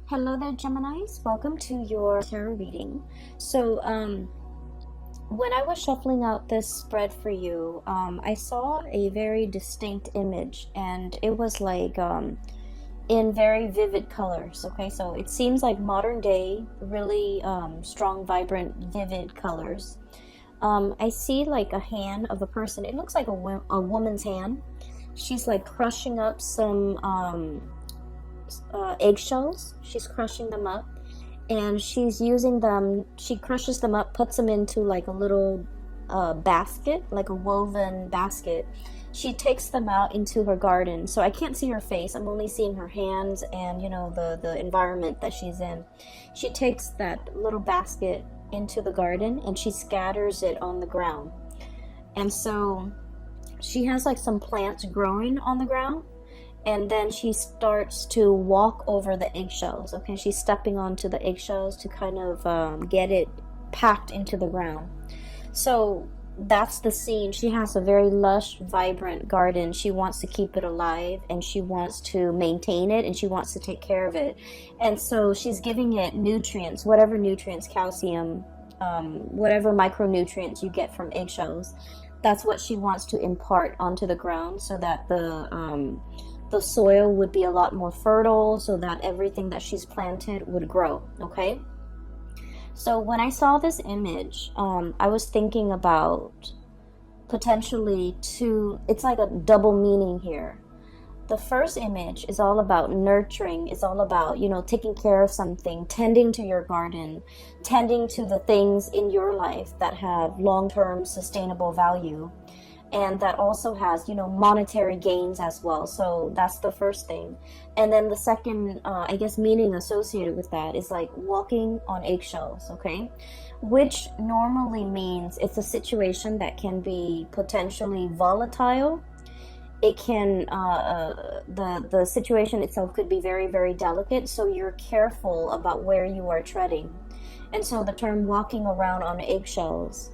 Hello there, Geminis. Welcome to your tarot reading. So, when I was shuffling out this spread for you, I saw a very distinct image, and it was like in very vivid colors. Okay, so it seems like modern day, really strong, vibrant, vivid colors. I see like a hand of a person. It looks like a woman's hand. She's like crushing up some eggshells. She's crushing them up, and she's using them. She crushes them up, puts them into like a little basket, like a woven basket. She takes them out into her garden. So I can't see her face. I'm only seeing her hands and the environment that she's in. She takes that little basket into the garden and she scatters it on the ground. And so she has like some plants growing on the ground, and then she starts to walk over the eggshells. Okay, she's stepping onto the eggshells to kind of get it packed into the ground. So that's the scene. She has a very lush, vibrant garden. She wants to keep it alive, and she wants to maintain it, and she wants to take care of it. And so she's giving it nutrients, whatever nutrients, calcium, whatever micronutrients you get from eggshells. That's what she wants to impart onto the ground, so that the soil would be a lot more fertile, so that everything that she's planted would grow. Okay, so when I saw this image, I was thinking about potentially it's like a double meaning here. The first image is all about nurturing. It's all about, taking care of something, tending to your garden, tending to the things in your life that have long-term sustainable value, and that also has monetary gains as well. So that's the first thing. And then the second meaning associated with that is like walking on eggshells. Okay, which normally means it's a situation that can be potentially volatile. It can the situation itself could be very, very delicate, so you're careful about where you are treading. And so the term walking around on eggshells,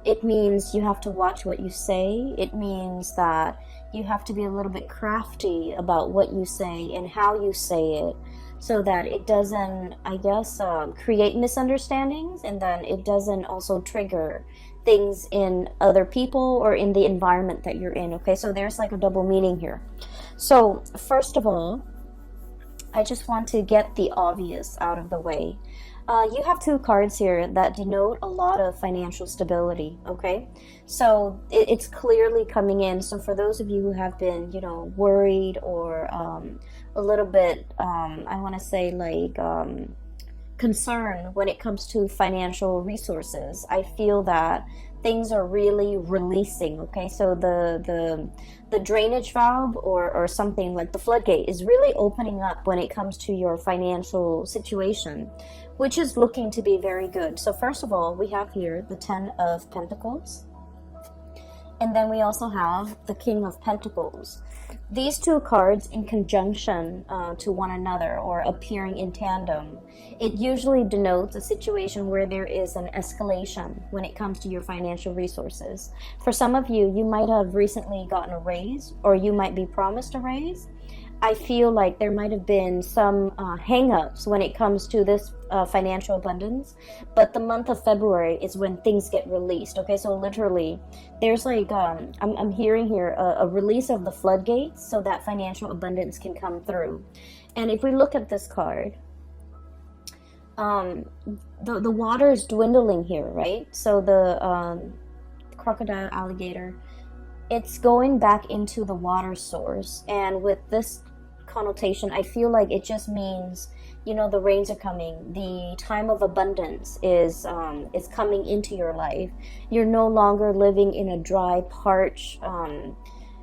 it means you have to watch what you say. It means that you have to be a little bit crafty about what you say and how you say it, so that it doesn't, create misunderstandings, and then it doesn't also trigger things in other people or in the environment that you're in. Okay, so there's like a double meaning here. So first of all, I just want to get the obvious out of the way. You have two cards here that denote a lot of financial stability. Okay, so it's clearly coming in. So for those of you who have been, worried or a little bit, I want to say like concern when it comes to financial resources, I feel that things are really releasing. Okay, so the drainage valve or something like the floodgate is really opening up when it comes to your financial situation, which is looking to be very good. So first of all, we have here the 10 of Pentacles, and then we also have the King of Pentacles. These two cards in conjunction to one another, or appearing in tandem, it usually denotes a situation where there is an escalation when it comes to your financial resources. For some of you, you might have recently gotten a raise, or you might be promised a raise. I feel like there might have been some hang-ups when it comes to this financial abundance, but the month of February is when things get released. Okay, so literally there's like I'm hearing here a release of the floodgates, so that financial abundance can come through. And if we look at this card, the water is dwindling here, right? So the crocodile, alligator, it's going back into the water source. And with this connotation, I feel like it just means, the rains are coming. The time of abundance is coming into your life. You're no longer living in a dry, parched,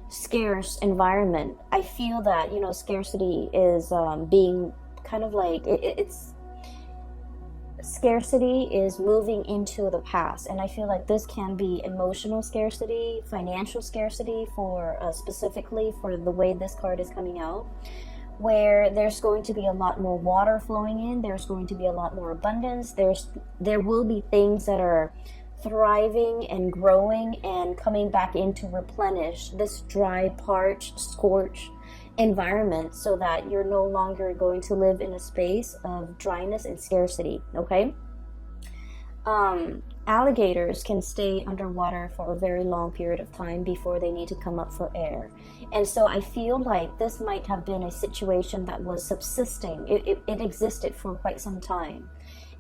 scarce environment. I feel that, scarcity is being kind of like, it's scarcity is moving into the past. And I feel like this can be emotional scarcity, financial scarcity, for specifically for the way this card is coming out, where there's going to be a lot more water flowing in. There's going to be a lot more abundance. There will be things that are thriving and growing and coming back in to replenish this dry, parched, scorched environment so that you're no longer going to live in a space of dryness and scarcity, okay? Alligators can stay underwater for a very long period of time before they need to come up for air. And so I feel like this might have been a situation that was subsisting. It existed for quite some time.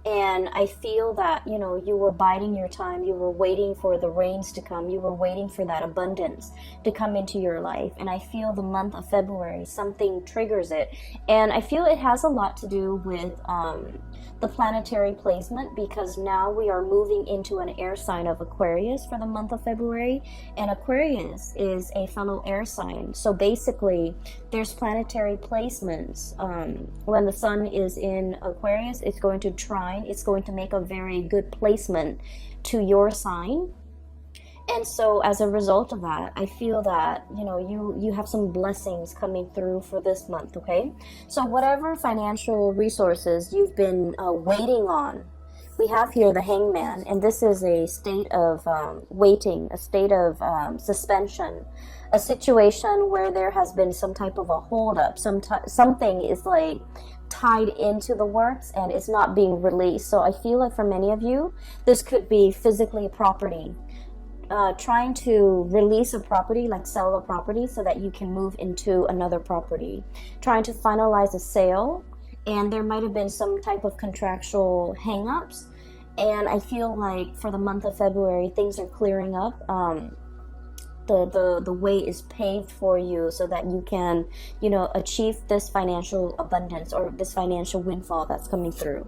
And I feel that, you know, you were biding your time. You were waiting for the rains to come. You were waiting for that abundance to come into your life. And I feel the month of February, something triggers it. And I feel it has a lot to do with the planetary placement, because now we are moving into an air sign of Aquarius for the month of February. And Aquarius is a fellow air sign. So basically, there's planetary placements. When the sun is in Aquarius, it's going to trine. It's going to make a very good placement to your sign. And so as a result of that, I feel that, you know, you have some blessings coming through for this month, okay? So whatever financial resources you've been waiting on, we have here the Hangman, and this is a state of waiting, a state of suspension, a situation where there has been some type of a holdup, something is like tied into the works and it's not being released. So I feel like for many of you, this could be physically property. Trying to release a property, like sell a property so that you can move into another property. Trying to finalize a sale, and there might have been some type of contractual hang-ups. And I feel like for the month of February, things are clearing up. The way is paved for you so that you can, you know, achieve this financial abundance or this financial windfall that's coming through.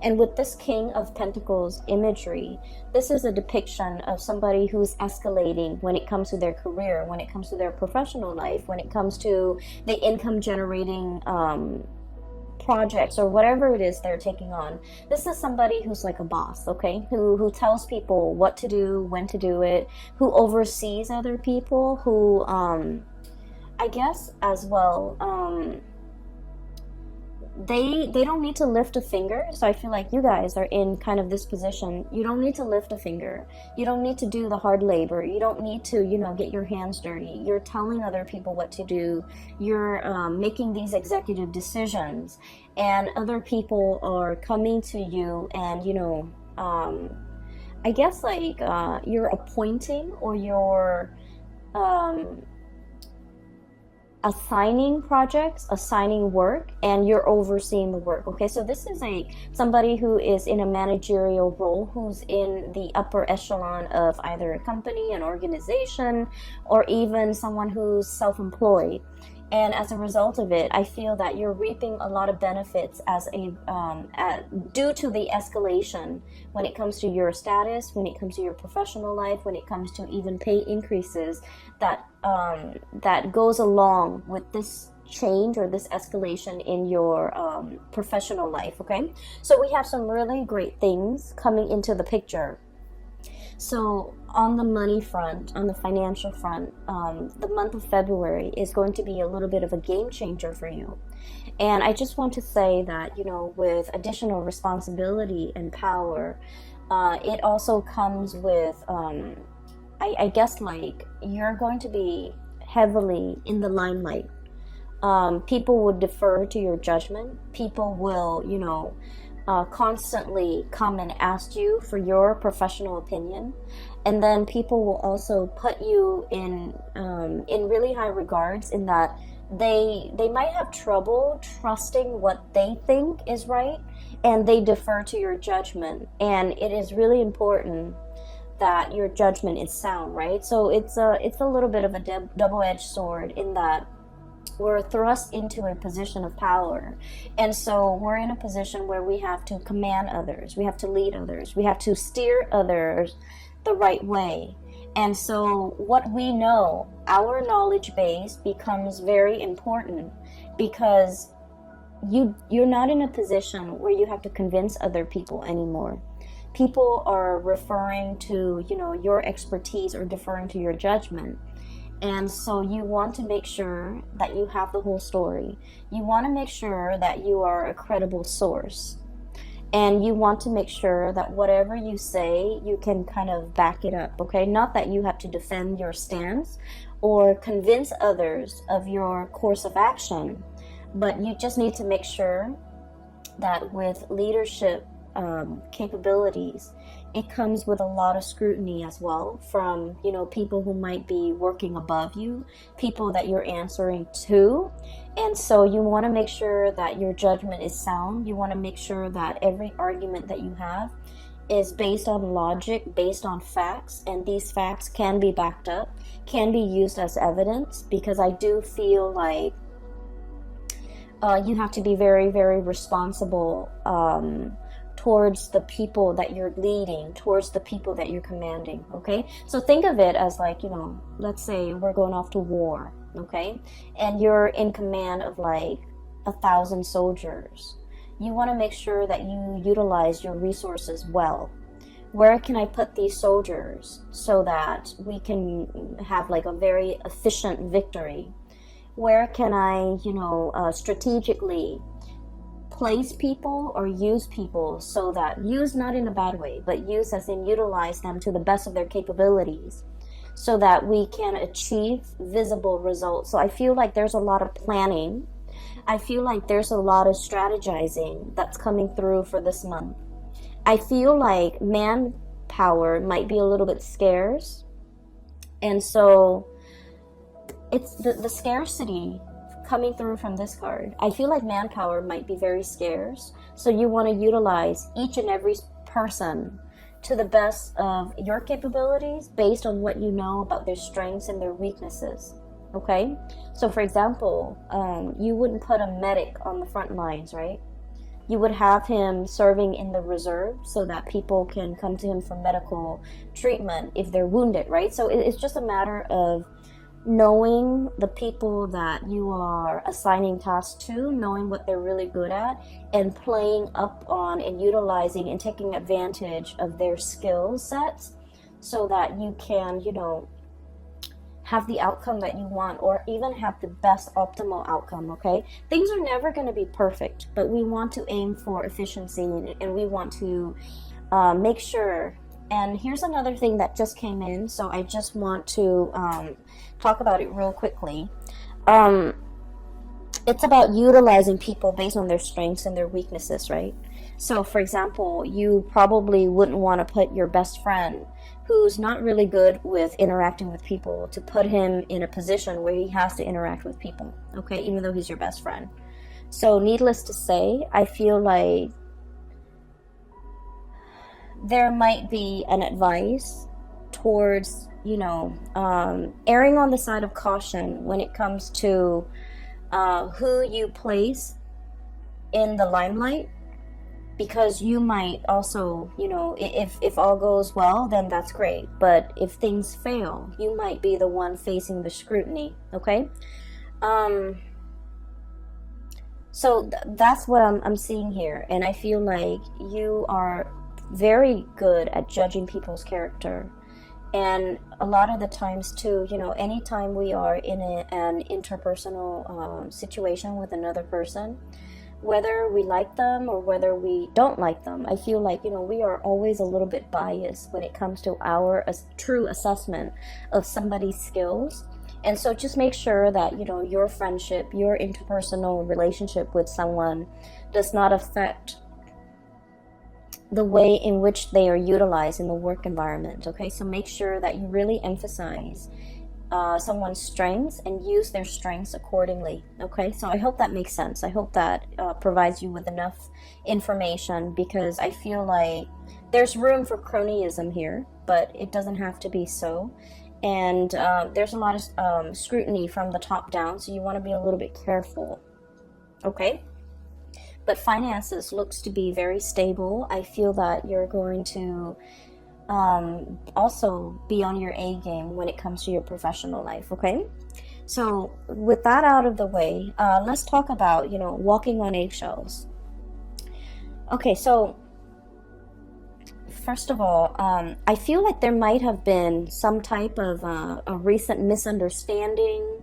And with this King of Pentacles imagery, this is a depiction of somebody who's escalating when it comes to their career, when it comes to their professional life, when it comes to the income generating projects or whatever it is they're taking on. This is somebody who's like a boss, okay? Who tells people what to do, when to do it, who oversees other people, who I guess as well they don't need to lift a finger. So I feel like you guys are in kind of this position. You don't need to lift a finger. You don't need to do the hard labor. You don't need to, you know, get your hands dirty. You're telling other people what to do. You're making these executive decisions, and other people are coming to you and, you know, I guess like you're appointing or you're assigning projects, assigning work, and you're overseeing the work. Okay, so this is somebody who is in a managerial role, who's in the upper echelon of either a company, an organization, or even someone who's self-employed. And as a result of it, I feel that you're reaping a lot of benefits due to the escalation when it comes to your status, when it comes to your professional life, when it comes to even pay increases that goes along with this change or this escalation in your professional life, okay? So we have some really great things coming into the picture. So on the money front, on the financial front, the month of February is going to be a little bit of a game changer for you. And I just want to say that, you know, with additional responsibility and power, it also comes with, I guess, like, you're going to be heavily in the limelight. People would defer to your judgment. People will, you know, constantly come and ask you for your professional opinion, and then people will also put you in really high regards, in that they might have trouble trusting what they think is right, and they defer to your judgment. And it is really important that your judgment is sound, right? So it's a little bit of a double-edged sword, in that we're thrust into a position of power. And so we're in a position where we have to command others, we have to lead others, we have to steer others the right way. And so what we know, our knowledge base, becomes very important, because you're not in a position where you have to convince other people anymore. People are referring to, you know, your expertise or deferring to your judgment. And so you want to make sure that you have the whole story. You want to make sure that you are a credible source. And you want to make sure that whatever you say, you can kind of back it up, okay? Not that you have to defend your stance or convince others of your course of action, but you just need to make sure that with leadership capabilities, it comes with a lot of scrutiny as well from, you know, people who might be working above you, people that you're answering to. And so you want to make sure that your judgment is sound. You want to make sure that every argument that you have is based on logic, based on facts, and these facts can be backed up, can be used as evidence, because I do feel like you have to be very, very responsible towards the people that you're leading, towards the people that you're commanding, okay? So think of it as like, you know, let's say we're going off to war, okay? And you're in command of like 1,000 soldiers. You want to make sure that you utilize your resources well. Where can I put these soldiers so that we can have like a very efficient victory? Where can I, you know, strategically place people or use people so that, use not in a bad way, but use as in utilize them to the best of their capabilities so that we can achieve visible results. So I feel like there's a lot of planning. I feel like there's a lot of strategizing that's coming through for this month. I feel like manpower might be a little bit scarce. And so it's the scarcity coming through from this card. I feel like manpower might be very scarce. So you want to utilize each and every person to the best of your capabilities based on what you know about their strengths and their weaknesses. Okay? So for example, you wouldn't put a medic on the front lines, right? You would have him serving in the reserve so that people can come to him for medical treatment if they're wounded, right? So it's just a matter of knowing the people that you are assigning tasks to, knowing what they're really good at, and playing up on and utilizing and taking advantage of their skill sets so that you can, you know, have the outcome that you want, or even have the best optimal outcome, okay? Things are never going to be perfect, but we want to aim for efficiency, and we want to make sure. And here's another thing that just came in, so I just want to talk about it real quickly. It's about utilizing people based on their strengths and their weaknesses, right? So, for example, you probably wouldn't want to put your best friend who's not really good with interacting with people to put him in a position where he has to interact with people, okay, even though he's your best friend. So, needless to say, I feel like there might be an advice towards, you know, erring on the side of caution when it comes to who you place in the limelight, because you might also, you know, if all goes well, then that's great, but if things fail, you might be the one facing the scrutiny, okay? So that's what I'm seeing here, and I feel like you are very good at judging people's character. And a lot of the times too, you know, anytime we are in an interpersonal situation with another person, whether we like them or whether we don't like them, I feel like, you know, we are always a little bit biased when it comes to our true assessment of somebody's skills. And so just make sure that, you know, your friendship, your interpersonal relationship with someone does not affect the way in which they are utilized in the work environment, okay? So make sure that you really emphasize someone's strengths and use their strengths accordingly, okay? So I hope that makes sense. I hope that provides you with enough information, because I feel like there's room for cronyism here, but it doesn't have to be so. And there's a lot of scrutiny from the top down, so you want to be a little bit careful, okay? But finances looks to be very stable. I feel that you're going to also be on your A game when it comes to your professional life, okay? So with that out of the way, let's talk about, you know, walking on eggshells. Okay, so first of all, I feel like there might have been some type of a recent misunderstanding,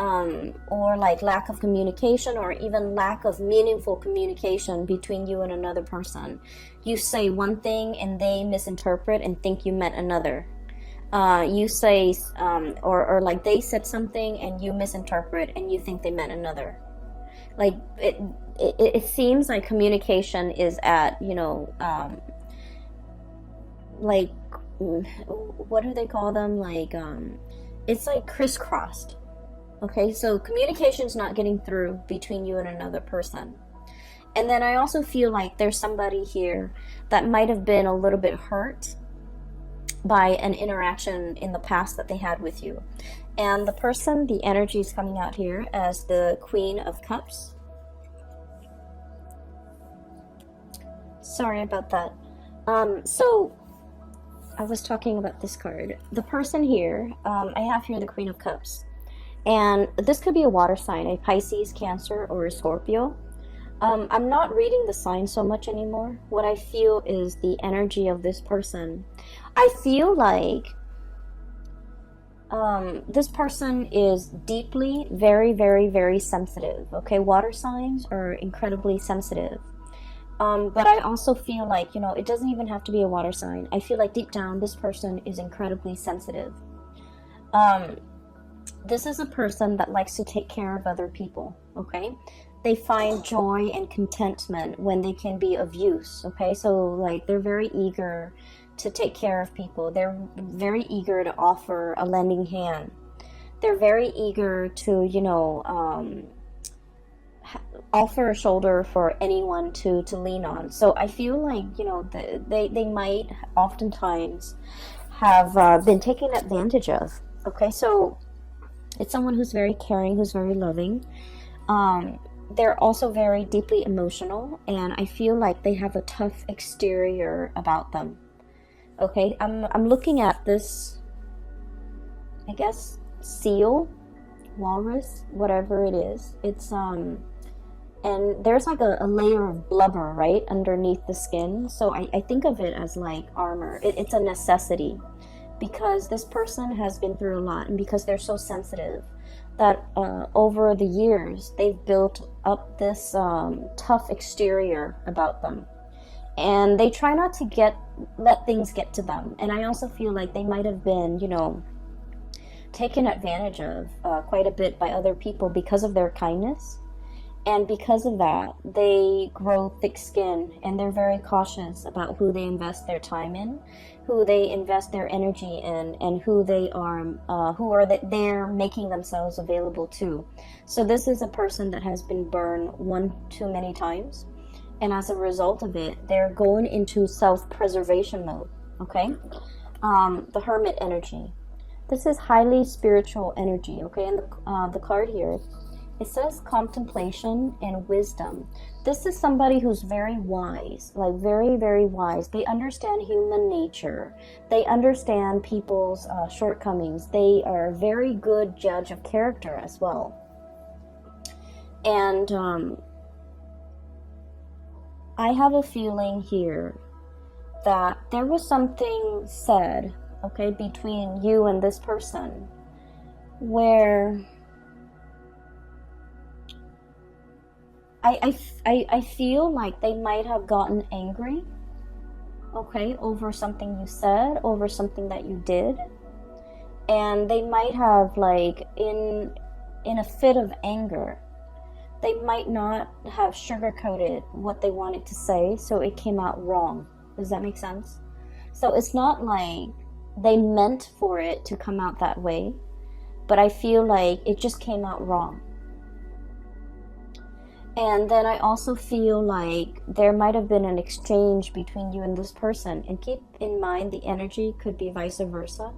or like lack of communication, or even lack of meaningful communication between you and another person. You say one thing and they misinterpret and think you meant another. You say, or like they said something and you misinterpret and you think they meant another. Like it seems like communication is at, you know, like, what do they call them? Like, it's like crisscrossed. Okay, so communication's not getting through between you and another person. And then I also feel like there's somebody here that might have been a little bit hurt by an interaction in the past that they had with you. And the person, the energy is coming out here as the Queen of Cups. Sorry about that. So I was talking about this card. The person here, I have here the Queen of Cups. And this could be a water sign, a Pisces, Cancer, or a Scorpio. I'm not reading the sign so much anymore. What I feel is the energy of this person. I feel like this person is deeply, very, very, very sensitive. Okay, water signs are incredibly sensitive. But I also feel like, you know, it doesn't even have to be a water sign. I feel like deep down, this person is incredibly sensitive. This is a person that likes to take care of other people, okay? They find joy and contentment when they can be of use, okay? So, like, they're very eager to take care of people. They're very eager to offer a lending hand. They're very eager to, you know, offer a shoulder for anyone to lean on. So I feel like, you know, they might oftentimes have been taken advantage of, okay? So it's someone who's very caring, who's very loving. They're also very deeply emotional, and I feel like they have a tough exterior about them. Okay, I'm looking at this, I guess, seal, walrus, whatever it is. It's and there's like a layer of blubber right underneath the skin. So I think of it as like armor. It's a necessity, because this person has been through a lot, and because they're so sensitive, that over the years they've built up this tough exterior about them, and they try not to let things get to them. And I also feel like they might have been, you know, taken advantage of quite a bit by other people because of their kindness. And because of that, they grow thick skin, and they're very cautious about who they invest their time in, who they invest their energy in, and who they're making themselves available to. So this is a person that has been burned one too many times, and as a result of it, they're going into self-preservation mode. Okay, the Hermit energy. This is highly spiritual energy. Okay, and the card here, it says contemplation and wisdom. This is somebody who's very wise, like very, very wise. They understand human nature. They understand people's shortcomings. They are a very good judge of character as well. And I have a feeling here that there was something said, okay, between you and this person, where I feel like they might have gotten angry, okay, over something you said, over something that you did. And they might have, like, in a fit of anger, they might not have sugarcoated what they wanted to say, so it came out wrong. Does that make sense? So it's not like they meant for it to come out that way, but I feel like it just came out wrong. And then I also feel like there might have been an exchange between you and this person. And keep in mind, the energy could be vice versa,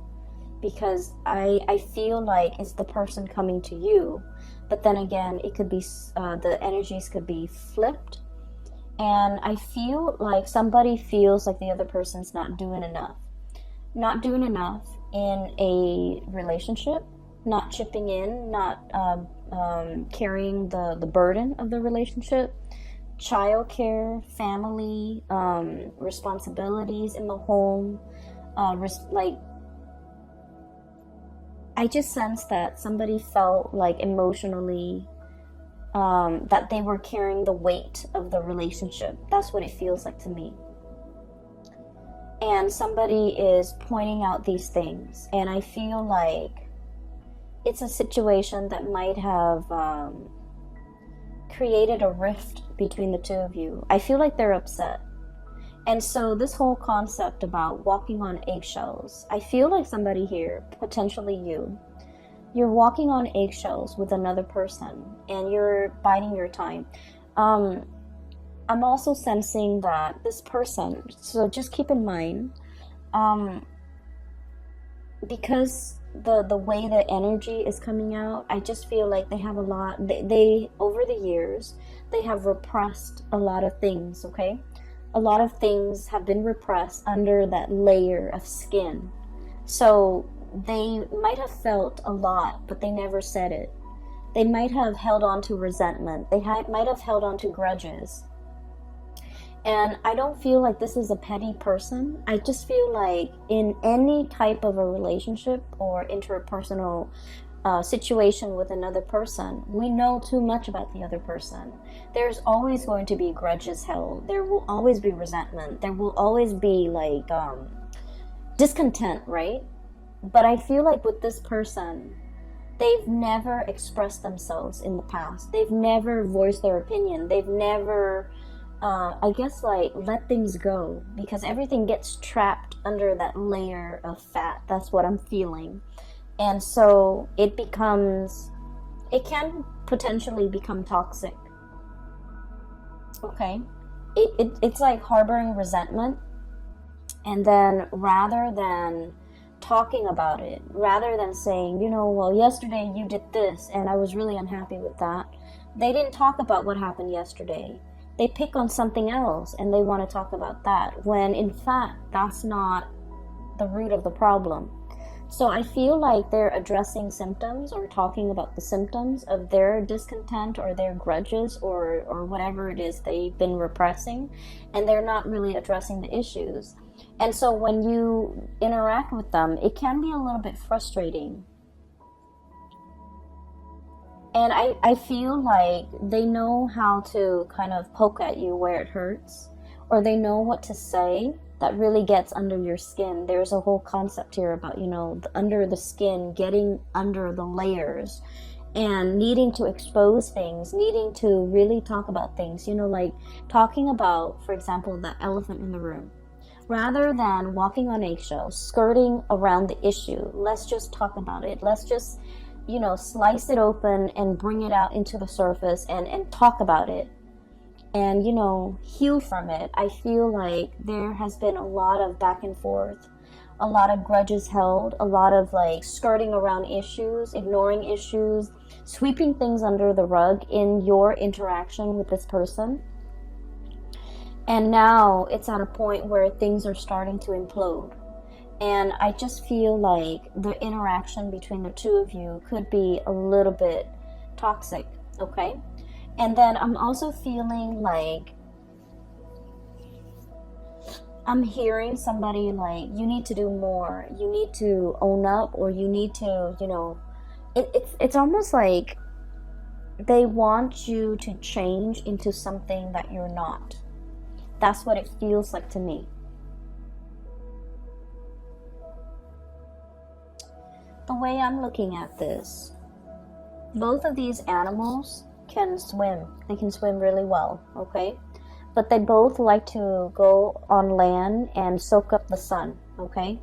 because I feel like it's the person coming to you. But then again, it could be, the energies could be flipped. And I feel like somebody feels like the other person's not doing enough. Not doing enough in a relationship, not chipping in, not carrying the burden of the relationship, childcare, family, responsibilities in the home, like I just sense that somebody felt like emotionally that they were carrying the weight of the relationship. That's what it feels like to me. And somebody is pointing out these things, and I feel like it's a situation that might have created a rift between the two of you. I feel like they're upset. And so this whole concept about walking on eggshells, I feel like somebody here, potentially you're walking on eggshells with another person and you're biding your time. I'm also sensing that this person, so just keep in mind, because the way the energy is coming out, I just feel like they have a lot, they over the years, they have repressed a lot of things, okay? A lot of things have been repressed under that layer of skin. So they might have felt a lot, but they never said it. They might have held on to resentment. They might have held on to grudges. And I don't feel like this is a petty person. I just feel like in any type of a relationship or interpersonal situation with another person, we know too much about the other person. There's always going to be grudges held. There will always be resentment. There will always be like discontent, right? But I feel like with this person, they've never expressed themselves in the past. They've never voiced their opinion. They've never I guess like let things go, because everything gets trapped under that layer of fat. That's what I'm feeling. And so it can potentially become toxic. Okay? It's like harboring resentment, and then rather than talking about it, rather than saying, well, yesterday you did this and I was really unhappy with that, they didn't talk about what happened yesterday. They pick on something else and they want to talk about that, when in fact that's not the root of the problem. So I feel like they're addressing symptoms or talking about the symptoms of their discontent or their grudges or whatever it is they've been repressing, and they're not really addressing the issues. And so when you interact with them, it can be a little bit frustrating. And I feel like they know how to kind of poke at you where it hurts, or they know what to say that really gets under your skin. There's a whole concept here about, under the skin, getting under the layers and needing to expose things, needing to really talk about things, like talking about, for example, the elephant in the room. Rather than walking on eggshells, skirting around the issue, let's just talk about it. Let's just slice it open and bring it out into the surface and talk about it and, heal from it. I feel like there has been a lot of back and forth, a lot of grudges held, a lot of like skirting around issues, ignoring issues, sweeping things under the rug in your interaction with this person. And now it's at a point where things are starting to implode. And I just feel like the interaction between the two of you could be a little bit toxic, okay? And then I'm also feeling like I'm hearing somebody like, you need to do more, you need to own up, or you need to, it's almost like they want you to change into something that you're not. That's what it feels like to me. The way I'm looking at this, both of these animals can swim. They can swim really well, okay? But they both like to go on land and soak up the sun, okay?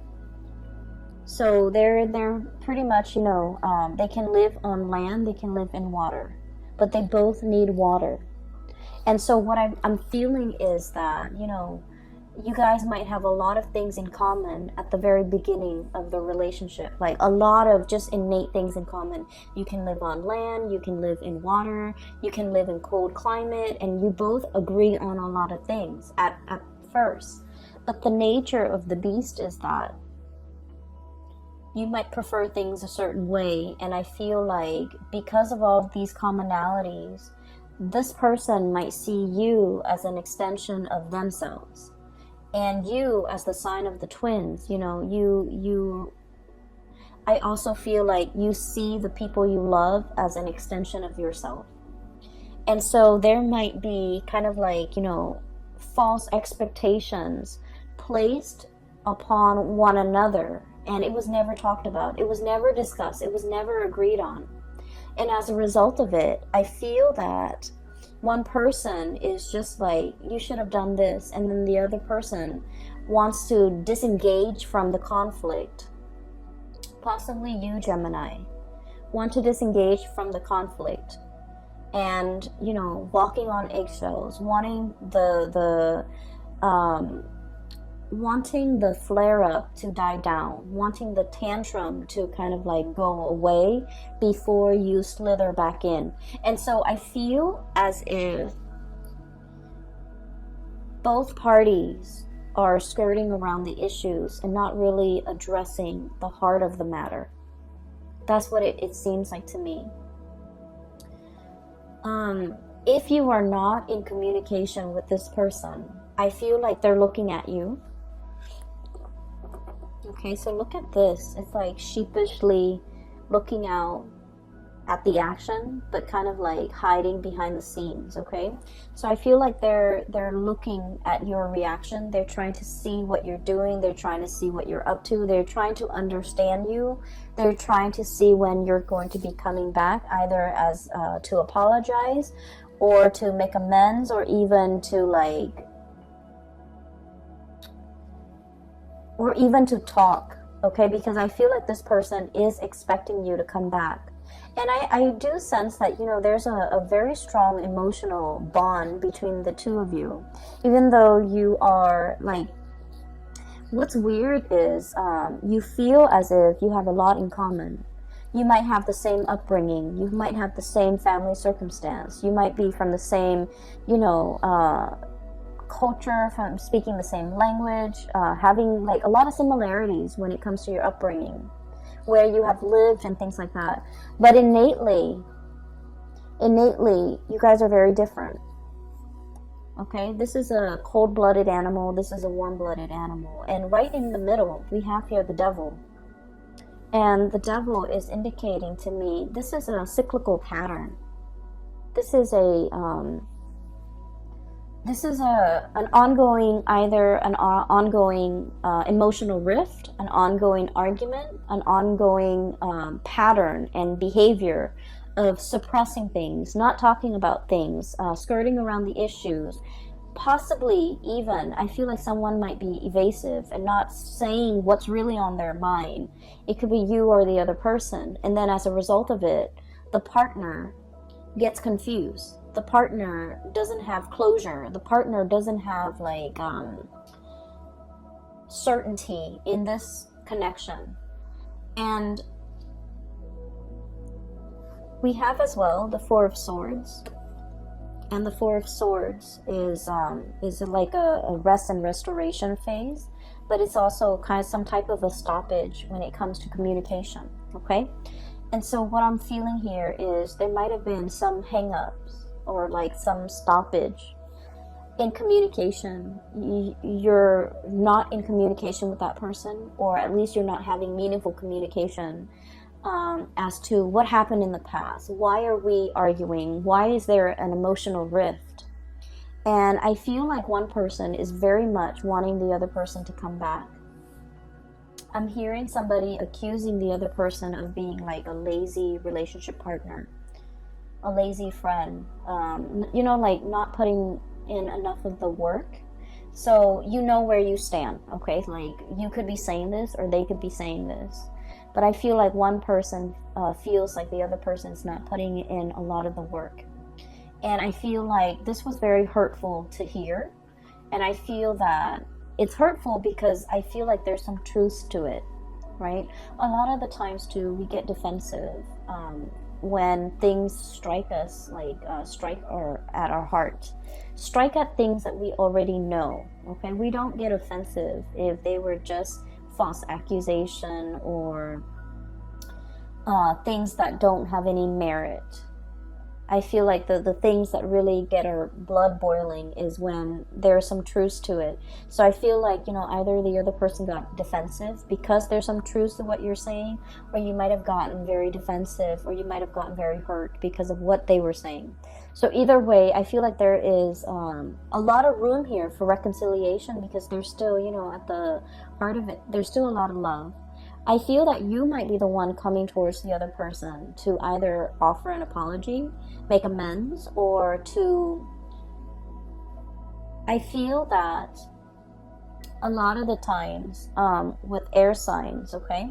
So they're pretty much, they can live on land, they can live in water, but they both need water. And so what I'm feeling is that, you guys might have a lot of things in common at the very beginning of the relationship, like a lot of just innate things in common. You can live on land, you can live in water, you can live in cold climate, and you both agree on a lot of things at first. But the nature of the beast is that you might prefer things a certain way, and I feel like because of all of these commonalities, this person might see you as an extension of themselves. And you, as the sign of the twins, I I also feel like you see the people you love as an extension of yourself. And so there might be kind of like, you know, false expectations placed upon one another, and it was never talked about. It was never discussed. It was never agreed on. And as a result of it, I feel that one person is just like, you should have done this, and then the other person wants to disengage from the conflict. Possibly you, Gemini, want to disengage from the conflict, and, you know, walking on eggshells, wanting wanting the flare up to die down, wanting the tantrum to kind of like go away before you slither back in. And so I feel as if both parties are skirting around the issues and not really addressing the heart of the matter. That's what it seems like to me. If you are not in communication with this person, I feel like they're looking at you. Okay, so look at this. It's like sheepishly looking out at the action, but kind of like hiding behind the scenes. Okay, so I feel like they're looking at your reaction. They're trying to see what you're doing. They're trying to see what you're up to. They're trying to understand you. They're trying to see when you're going to be coming back, either as to apologize, or to make amends, or even to like, or even to talk. Okay, because I feel like this person is expecting you to come back. And I do sense that, you know, there's a very strong emotional bond between the two of you. Even though you are like, what's weird is you feel as if you have a lot in common. You might have the same upbringing. You might have the same family circumstance. You might be from the same, you know, culture, from speaking the same language, having like a lot of similarities when it comes to your upbringing, where you have lived and things like that. But innately, you guys are very different. Okay, this is a cold-blooded animal. This is a warm-blooded animal. And right in the middle, we have here the devil. And the devil is indicating to me, this is a cyclical pattern. This is an ongoing, either an ongoing emotional rift, an ongoing argument, an ongoing pattern and behavior of suppressing things, not talking about things, skirting around the issues. Possibly even, I feel like someone might be evasive and not saying what's really on their mind. It could be you or the other person. And then as a result of it, the partner gets confused. The partner doesn't have closure. The partner doesn't have like certainty in this connection. And we have as well the Four of Swords. And the Four of Swords is like a rest and restoration phase, but it's also kind of some type of a stoppage when it comes to communication. Okay, and so what I'm feeling here is there might have been some hang-ups or like some stoppage in communication. You're not in communication with that person, or at least you're not having meaningful communication as to what happened in the past. Why are we arguing? Why is there an emotional rift? And I feel like one person is very much wanting the other person to come back. I'm hearing somebody accusing the other person of being like a lazy relationship partner, a lazy friend, you know, like not putting in enough of the work. So you know where you stand, okay? Like you could be saying this or they could be saying this. But I feel like one person feels like the other person's not putting in a lot of the work. And I feel like this was very hurtful to hear. And I feel that it's hurtful because I feel like there's some truth to it, right? A lot of the times too, we get defensive when things strike us, like strike or at our heart. Strike at things that we already know, okay? We don't get offensive if they were just false accusation or things that don't have any merit. I feel like the things that really get our blood boiling is when there's some truth to it. So I feel like, you know, either the other person got defensive because there's some truth to what you're saying, or you might have gotten very defensive, or you might have gotten very hurt because of what they were saying. So either way, I feel like there is a lot of room here for reconciliation, because there's still, you know, at the heart of it, there's still a lot of love. I feel that you might be the one coming towards the other person to either offer an apology, make amends, or to... I feel that a lot of the times with air signs, okay?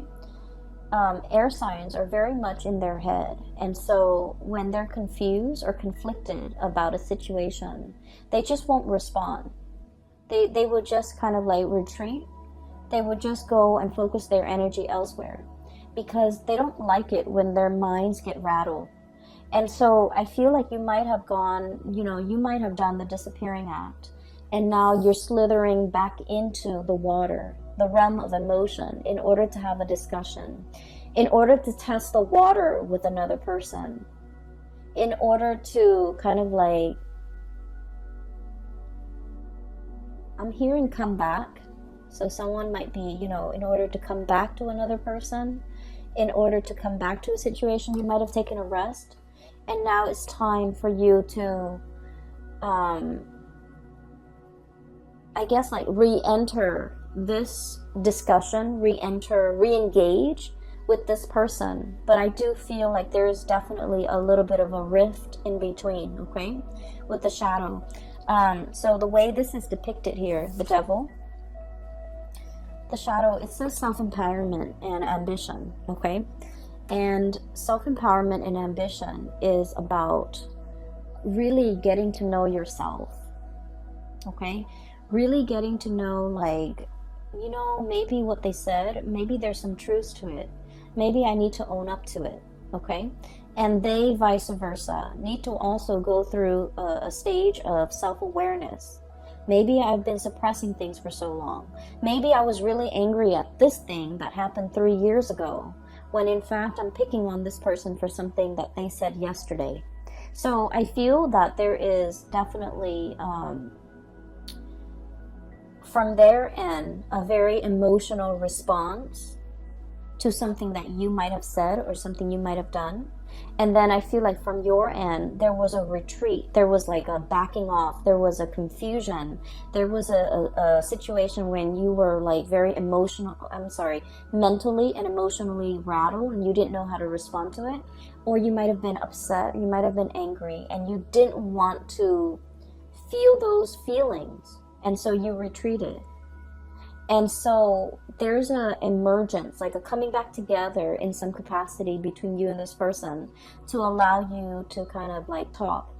Air signs are very much in their head. And so when they're confused or conflicted about a situation, they just won't respond. They will just kind of like retreat. They would just go and focus their energy elsewhere, because they don't like it when their minds get rattled. And so I feel like you might have gone, you know, you might have done the disappearing act, and now you're slithering back into the water, the realm of emotion, in order to have a discussion, in order to test the water with another person, in order to kind of like, I'm hearing come back. So someone might be, you know, in order to come back to another person, in order to come back to a situation, you might have taken a rest. And now it's time for you to, I guess, like re-enter this discussion, re-engage with this person. But I do feel like there's definitely a little bit of a rift in between, okay, with the shadow. So the way this is depicted here, the devil, the shadow, it says self-empowerment and ambition, okay? And self-empowerment and ambition is about really getting to know yourself, okay? Really getting to know, like, you know, maybe what they said, maybe there's some truth to it. Maybe I need to own up to it, okay? And they, vice versa, need to also go through a stage of self-awareness. Maybe I've been suppressing things for so long. Maybe I was really angry at this thing that happened 3 years ago, when in fact I'm picking on this person for something that they said yesterday. So I feel that there is definitely, from their end, a very emotional response to something that you might have said or something you might have done. And then I feel like from your end, there was a retreat. There was like a backing off. There was a confusion. There was a situation when you were like very mentally and emotionally rattled, and you didn't know how to respond to it. Or you might have been upset. You might have been angry, and you didn't want to feel those feelings. And so you retreated. And so there's a emergence, like a coming back together in some capacity between you and this person to allow you to kind of like talk.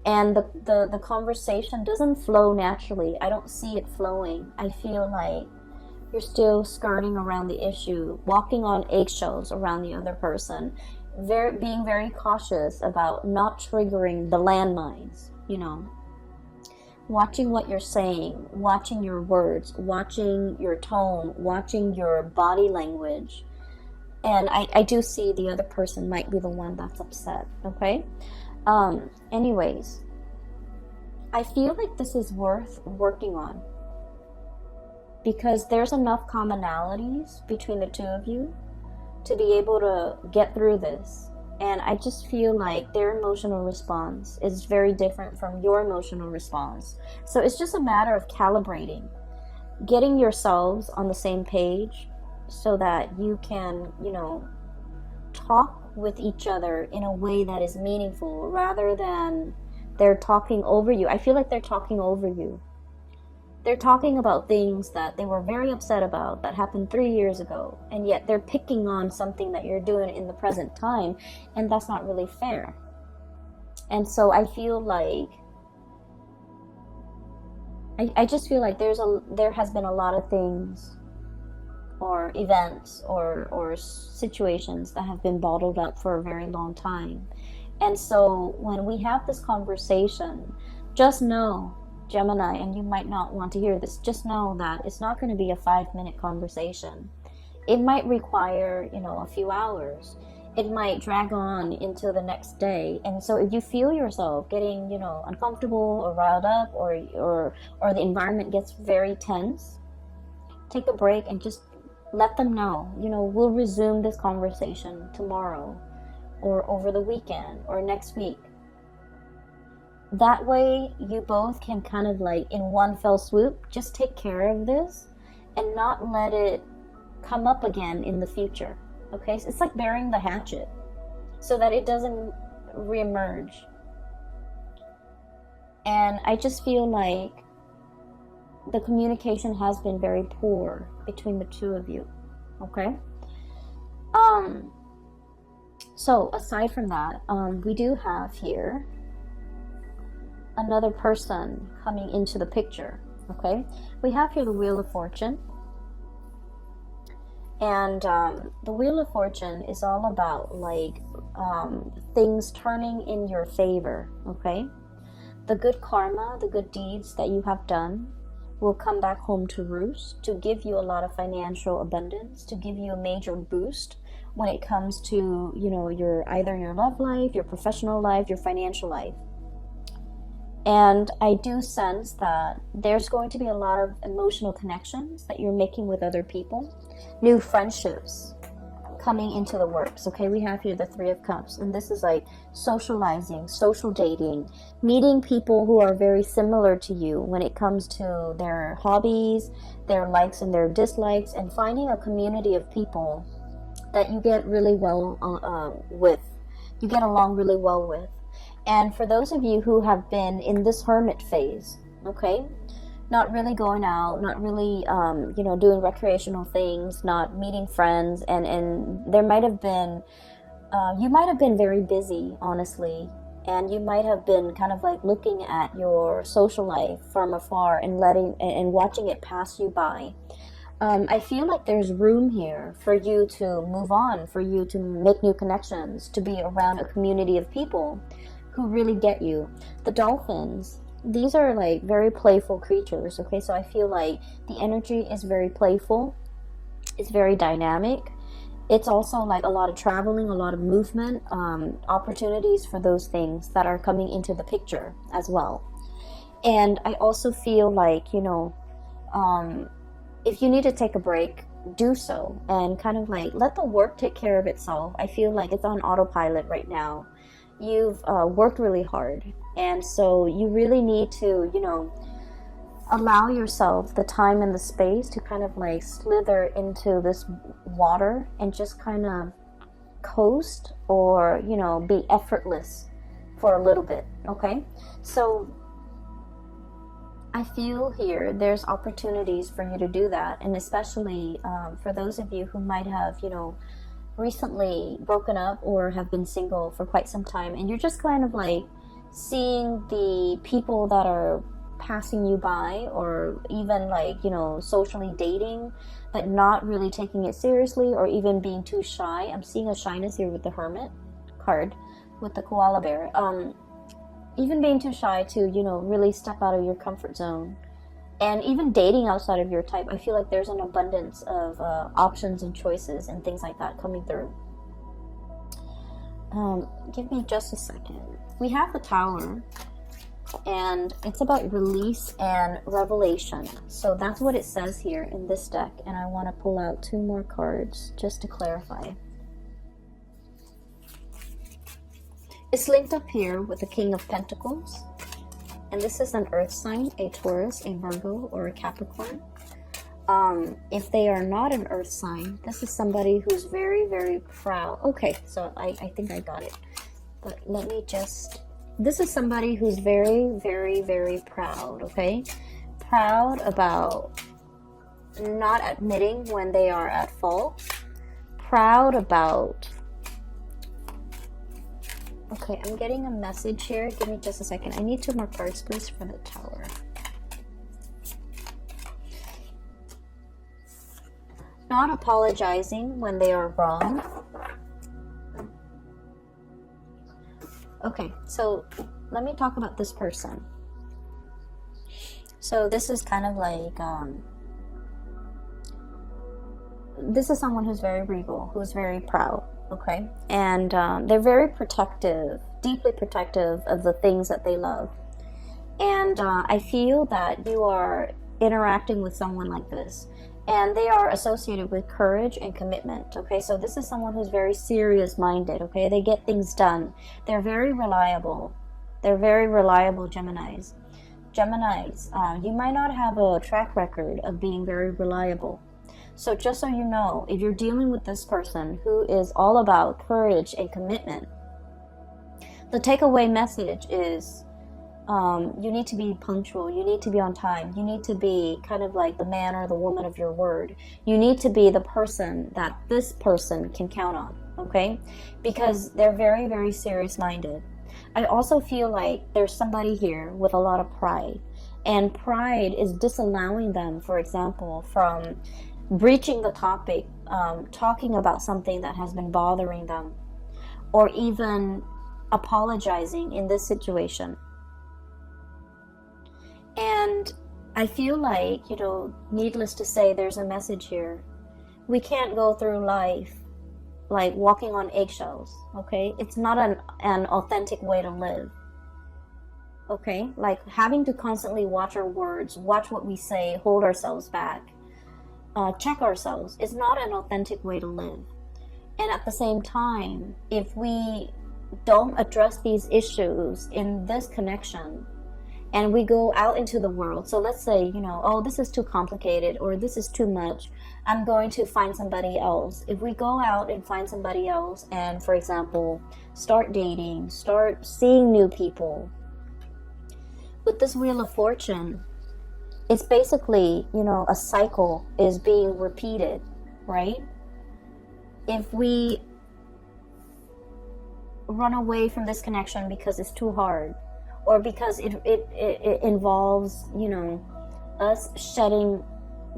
And the conversation doesn't flow naturally. I don't see it flowing. I feel like you're still skirting around the issue, walking on eggshells around the other person, being very cautious about not triggering the landmines, you know. Watching what you're saying, watching your words, watching your tone, watching your body language. And I do see the other person might be the one that's upset, okay? Anyways, I feel like this is worth working on, because there's enough commonalities between the two of you to be able to get through this. And I just feel like their emotional response is very different from your emotional response. So it's just a matter of calibrating, getting yourselves on the same page so that you can, you know, talk with each other in a way that is meaningful, rather than they're talking over you. I feel like they're talking over you. They're talking about things that they were very upset about that happened 3 years ago, and yet they're picking on something that you're doing in the present time, and that's not really fair. And so I feel like I just feel like there has been a lot of things or events or situations that have been bottled up for a very long time. And so when we have this conversation, just know, Gemini, and you might not want to hear this, just know that it's not going to be a 5-minute conversation. It might require, you know, a few hours. it might drag on into the next day. And so if you feel yourself getting, you know, uncomfortable or riled up, or the environment gets very tense, take a break and just let them know, you know, we'll resume this conversation tomorrow or over the weekend or next week. That way you both can kind of like in one fell swoop just take care of this and not let it come up again in the future. Okay, so it's like burying the hatchet so that it doesn't reemerge. And I just feel like the communication has been very poor between the two of you. Okay. So aside from that, we do have here another person coming into the picture. Okay, we have here the Wheel of Fortune. And the Wheel of Fortune is all about like things turning in your favor, okay? The good karma, the good deeds that you have done will come back home to roost to give you a lot of financial abundance, to give you a major boost when it comes to, you know, either your love life, your professional life, your financial life. And I do sense that there's going to be a lot of emotional connections that you're making with other people. New friendships coming into the works. Okay, we have here the Three of Cups, and this is like socializing, social dating, meeting people who are very similar to you when it comes to their hobbies, their likes and their dislikes, and finding a community of people that you get really well with, you get along really well with. And for those of you who have been in this hermit phase, okay, not really going out, not really, you know, doing recreational things, not meeting friends, and there might have been, you might have been very busy, honestly, and you might have been kind of like looking at your social life from afar and watching it pass you by. I feel like there's room here for you to move on, for you to make new connections, to be around a community of people who really get you. The dolphins, these are like very playful creatures, okay? So I feel like the energy is very playful. It's very dynamic. It's also like a lot of traveling, a lot of movement, opportunities for those things that are coming into the picture as well. And I also feel like, you know, if you need to take a break, do so and kind of like let the work take care of itself. I feel like it's on autopilot right now. You've worked really hard, and so you really need to, you know, allow yourself the time and the space to kind of like slither into this water and just kind of coast, or, you know, be effortless for a little bit. Okay, so I feel here there's opportunities for you to do that, and especially for those of you who might have, you know, recently broken up or have been single for quite some time, and you're just kind of like seeing the people that are passing you by, or even like, you know, socially dating but not really taking it seriously, or even being too shy. I'm seeing a shyness here with the Hermit card with the koala bear. Even being too shy to, you know, really step out of your comfort zone. And even dating outside of your type, I feel like there's an abundance of options and choices and things like that coming through. Give me just a second. We have the Tower, and it's about release and revelation. So that's what it says here in this deck, and I want to pull out 2 more cards just to clarify. It's linked up here with the King of Pentacles. And this is an earth sign, a Taurus, a Virgo, or a Capricorn. If they are not an earth sign, this is somebody who's very, very proud. Okay, so I think I got it. But let me just... This is somebody who's very, very, very proud, okay? Proud about not admitting when they are at fault. Proud about... Okay, I'm getting a message here. Give me just a second. I need 2 more cards, please, for the Tower. Not apologizing when they are wrong. Okay, so let me talk about this person. So this is kind of like, this is someone who's very regal, who's very proud. okay? And they're very protective, deeply protective of the things that they love. And I feel that you are interacting with someone like this, and they are associated with courage and commitment, okay? So this is someone who's very serious minded, okay? They get things done. They're very reliable. They're very reliable Geminis. You might not have a track record of being very reliable. So just so you know, if you're dealing with this person who is all about courage and commitment, the takeaway message is you need to be punctual. You need to be on time. You need to be kind of like the man or the woman of your word. You need to be the person that this person can count on, okay? Because they're very, very serious minded. I also feel like there's somebody here with a lot of pride, and pride is disallowing them, for example, from breaching the topic, talking about something that has been bothering them, or even apologizing in this situation. And I feel like, needless to say, there's a message here. We can't go through life like walking on eggshells, okay? It's not an authentic way to live, okay? Like having to constantly watch our words, watch what we say, hold ourselves back, check ourselves is not an authentic way to live. And at the same time, if we don't address these issues in this connection, and we go out into the world, so let's say, oh, this is too complicated, or this is too much, I'm going to find somebody else. If we go out and find somebody else and, for example, start dating, start seeing new people, with this Wheel of Fortune, it's basically, a cycle is being repeated, right? If we run away from this connection because it's too hard, or because it involves, us shedding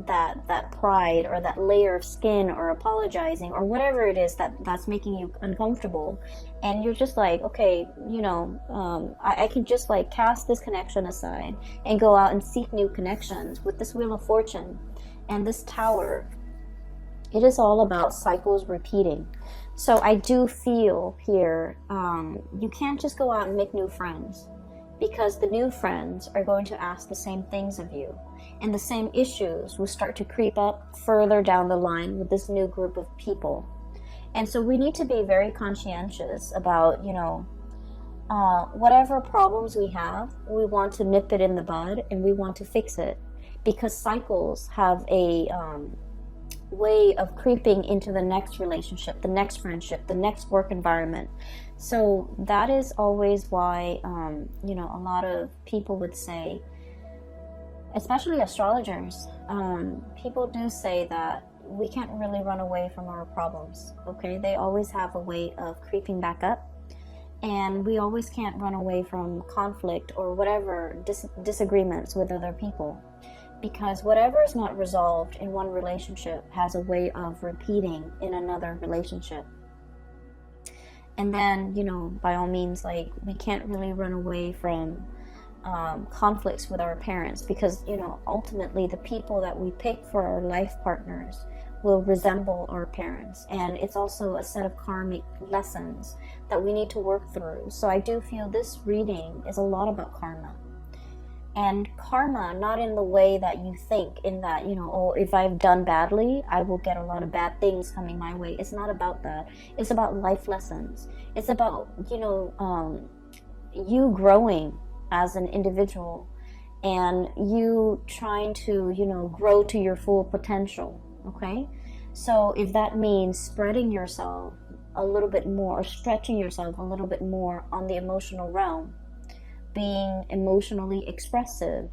that pride or that layer of skin, or apologizing, or whatever it is that's making you uncomfortable, and you're just like, okay, I can just like cast this connection aside and go out and seek new connections. With this Wheel of Fortune and this Tower, it is all about cycles repeating. So I do feel here, you can't just go out and make new friends, because the new friends are going to ask the same things of you, and the same issues will start to creep up further down the line with this new group of people. And so we need to be very conscientious about, whatever problems we have, we want to nip it in the bud, and we want to fix it, because cycles have a way of creeping into the next relationship, the next friendship, the next work environment. So that is always why, a lot of people would say, especially astrologers, people do say that we can't really run away from our problems, okay? They always have a way of creeping back up, and we always can't run away from conflict or whatever disagreements with other people, because whatever is not resolved in one relationship has a way of repeating in another relationship. And then, by all means, like, we can't really run away from conflicts with our parents, because, ultimately the people that we pick for our life partners will resemble our parents. And it's also a set of karmic lessons that we need to work through. So I do feel this reading is a lot about karma. And karma, not in the way that you think, in that, if I've done badly, I will get a lot of bad things coming my way. It's not about that. It's about life lessons. It's about, you growing as an individual, and you trying to, grow to your full potential, okay? So if that means spreading yourself a little bit more, or stretching yourself a little bit more on the emotional realm, being emotionally expressive,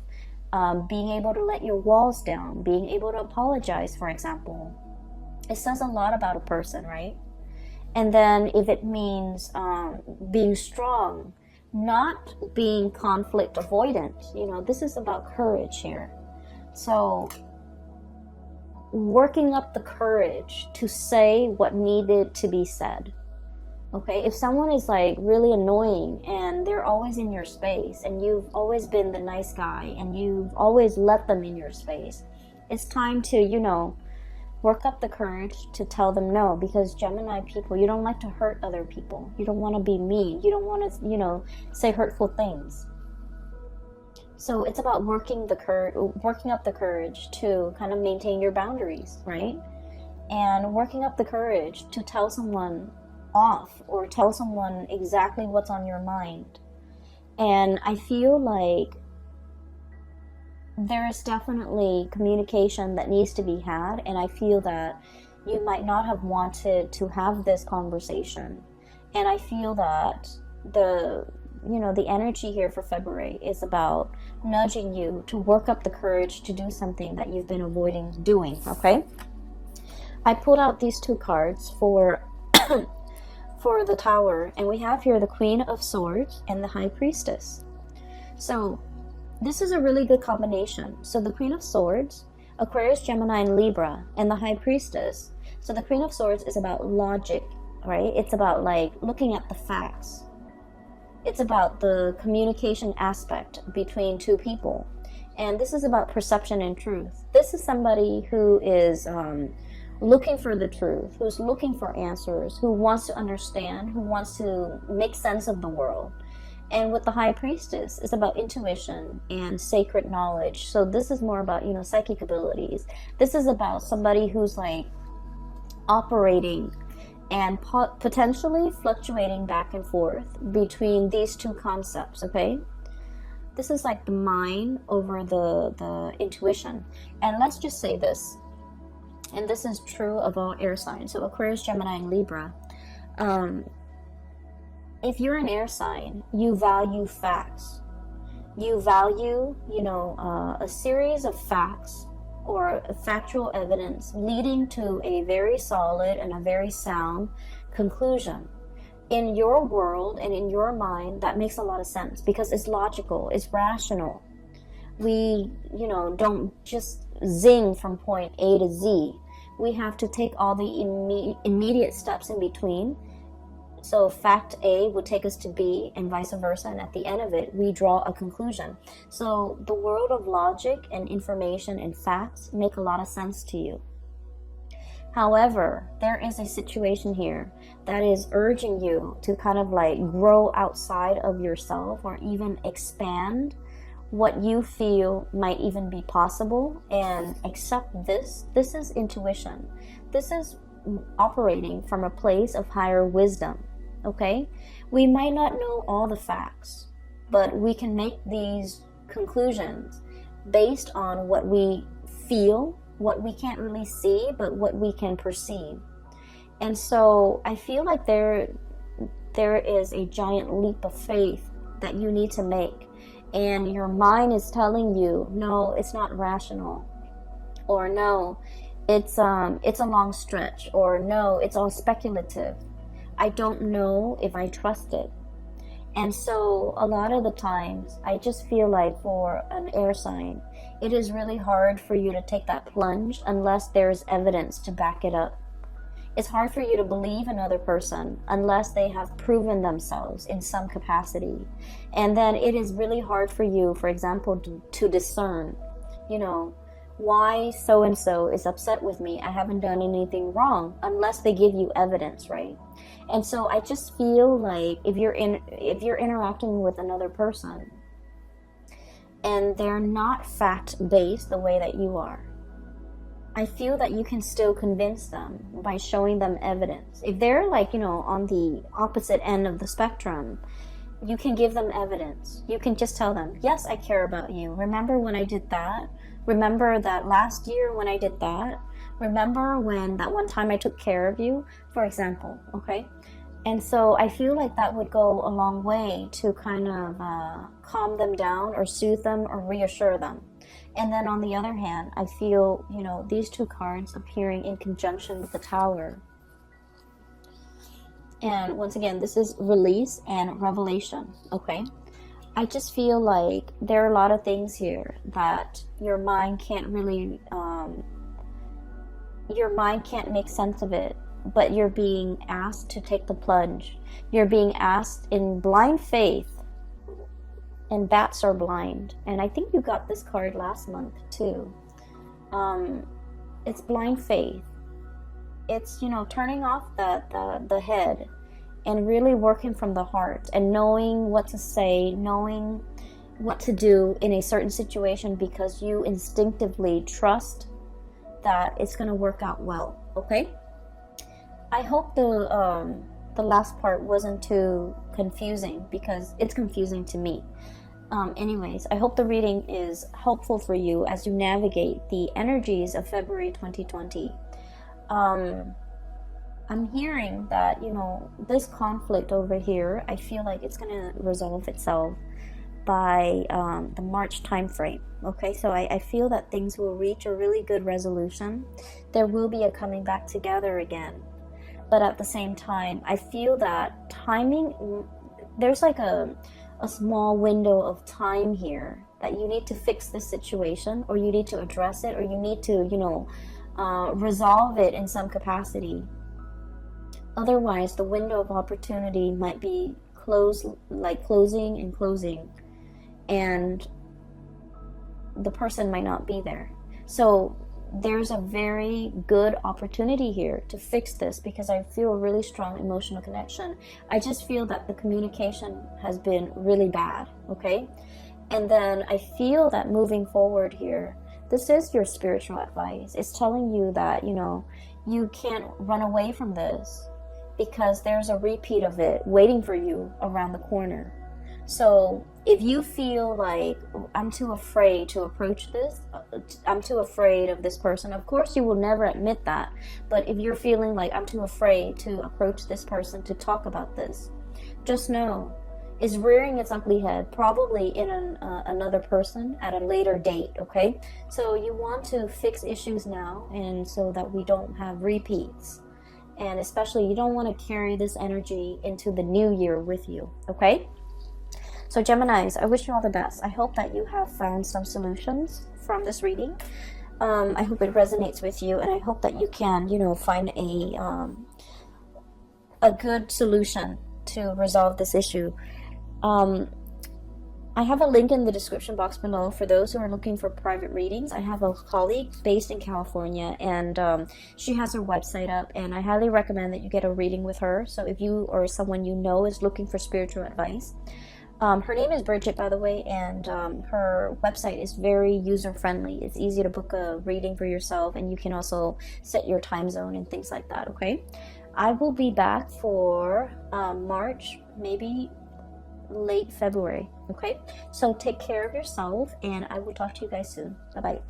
being able to let your walls down, being able to apologize, for example, it says a lot about a person, right? And then if it means being strong, not being conflict avoidant, this is about courage here. So working up the courage to say what needed to be said. Okay, if someone is like really annoying and they're always in your space, and you've always been the nice guy and you've always let them in your space, it's time to, Work up the courage to tell them no, because Gemini people, you don't like to hurt other people. You don't want to be mean. You don't want to, say hurtful things. So it's about working up the courage to kind of maintain your boundaries, right? And working up the courage to tell someone off or tell someone exactly what's on your mind. And I feel like there is definitely communication that needs to be had, and I feel that you might not have wanted to have this conversation. And I feel that the energy here for February is about nudging you to work up the courage to do something that you've been avoiding doing, okay? I pulled out these two cards for for the Tower, and we have here the Queen of Swords and the High Priestess. So this is a really good combination. So the Queen of Swords, Aquarius, Gemini, and Libra, and the High Priestess. So the Queen of Swords is about logic, right? It's about like looking at the facts. It's about the communication aspect between two people. And this is about perception and truth. This is somebody who is looking for the truth, who's looking for answers, who wants to understand, who wants to make sense of the world. And with the High Priestess, it's about intuition and sacred knowledge. So this is more about, psychic abilities. This is about somebody who's like operating and potentially fluctuating back and forth between these two concepts, okay? This is like the mind over the intuition. And let's just say this, and this is true of all air signs, so Aquarius, Gemini, and Libra. If you're an air sign, you value facts. You value, a series of facts or factual evidence leading to a very solid and a very sound conclusion. In your world and in your mind, that makes a lot of sense because it's logical, it's rational. We, don't just zing from point A to Z. We have to take all the immediate steps in between. So fact A would take us to B and vice versa, and at the end of it, we draw a conclusion. So the world of logic and information and facts make a lot of sense to you. However, there is a situation here that is urging you to kind of like grow outside of yourself or even expand what you feel might even be possible and accept this. This is intuition. This is operating from a place of higher wisdom. Okay, we might not know all the facts, but we can make these conclusions based on what we feel, what we can't really see, but what we can perceive. And so I feel like there is a giant leap of faith that you need to make, and your mind is telling you, no, it's not rational, or no, it's a long stretch, or no, it's all speculative. I don't know if I trust it. And so a lot of the times I just feel like for an air sign, it is really hard for you to take that plunge unless there's evidence to back it up. It's hard for you to believe another person unless they have proven themselves in some capacity. And then it is really hard for you, for example, to discern, why so-and-so is upset with me. I haven't done anything wrong unless they give you evidence, right? And so I just feel like if you're interacting with another person and they're not fact-based the way that you are, I feel that you can still convince them by showing them evidence. If they're like, on the opposite end of the spectrum, you can give them evidence. You can just tell them, yes, I care about you. Remember when I did that? Remember that last year when I did that? Remember when that one time I took care of you, for example, okay? And so I feel like that would go a long way to kind of calm them down or soothe them or reassure them. And then on the other hand, I feel, these two cards appearing in conjunction with the Tower. And once again, this is release and revelation, okay? I just feel like there are a lot of things here that your mind can't really, make sense of it, but you're being asked to take the plunge. You're being asked in blind faith, and bats are blind. And I think you got this card last month too. It's blind faith. it's, you know, turning off the head and really working from the heart and knowing what to say, knowing what to do in a certain situation because you instinctively trust that it's going to work out well. Okay, I hope the last part wasn't too confusing, because it's confusing to me. Anyways, I hope the reading is helpful for you as you navigate the energies of February 2020. I'm hearing that, you know, this conflict over here, I feel like it's going to resolve itself by the March time frame. Okay, so I feel that things will reach a really good resolution. There will be a coming back together again. But at the same time, I feel that timing, there's like a small window of time here that you need to fix this situation, or you need to address it, or you need to, you know, resolve it in some capacity. Otherwise, the window of opportunity might be closing and closing, and the person might not be there. So there's a very good opportunity here to fix this, because I feel a really strong emotional connection. I just feel that the communication has been really bad, okay? And then I feel that moving forward here, this is your spiritual advice. It's telling you that, you know, you can't run away from this, because there's a repeat of it waiting for you around the corner. So if you feel like, I'm too afraid to approach this, I'm too afraid of this person, of course you will never admit that. But if you're feeling like, I'm too afraid to approach this person to talk about this, just know it's rearing its ugly head, probably in another person at a later date, okay? So you want to fix issues now, and so that we don't have repeats. And especially, you don't want to carry this energy into the new year with you, okay? So Geminis, I wish you all the best. I hope that you have found some solutions from this reading. I hope it resonates with you, and I hope that you can, you know, find a good solution to resolve this issue. I have a link in the description box below for those who are looking for private readings. I have a colleague based in California, and she has her website up, and I highly recommend that you get a reading with her. So if you or someone you know is looking for spiritual advice, her name is Bridget, by the way, and her website is very user-friendly. It's easy to book a reading for yourself, and you can also set your time zone and things like that, okay? I will be back for March, maybe late February, okay? So take care of yourself, and I will talk to you guys soon. Bye-bye.